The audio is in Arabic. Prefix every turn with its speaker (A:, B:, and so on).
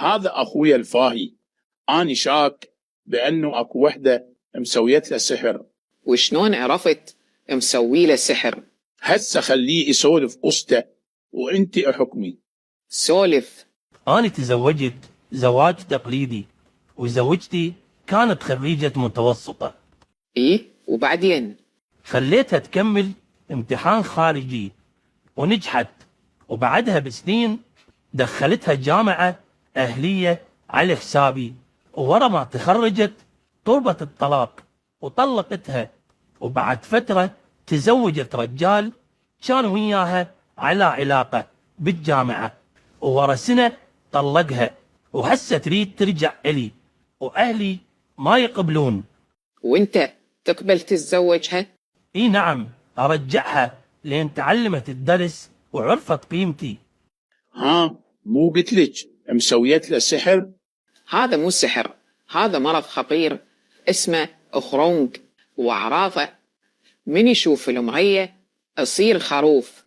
A: هذا أخويا الفاهي، أنا شاك بأنه أكو وحدة مسويت له سحر.
B: وشلون عرفت مسوي له سحر؟
A: هسه خليه يسولف قصته وانت احكمي.
B: سولف.
C: أنا تزوجت زواج تقليدي، وزوجتي كانت خريجة متوسطة.
B: إيه وبعدين؟
C: خليتها تكمل امتحان خارجي ونجحت، وبعدها بسنين دخلتها جامعة أهلية على حسابي، وورا ما تخرجت طلبت الطلاق وطلقتها، وبعد فترة تزوجت رجال كان وياها على علاقة بالجامعة، وورا سنة طلقها، وهسه تريد ترجع إلي، وأهلي ما يقبلون.
B: وانت تقبل تتزوجها؟
C: اي نعم، ارجعها لين تعلمت الدرس وعرفت قيمتي.
A: ها مو قلت لك مسويت له سحر؟
B: هذا مو سحر، هذا مرض خطير اسمه خرونج، وأعراضه من يشوف المغية يصير خروف.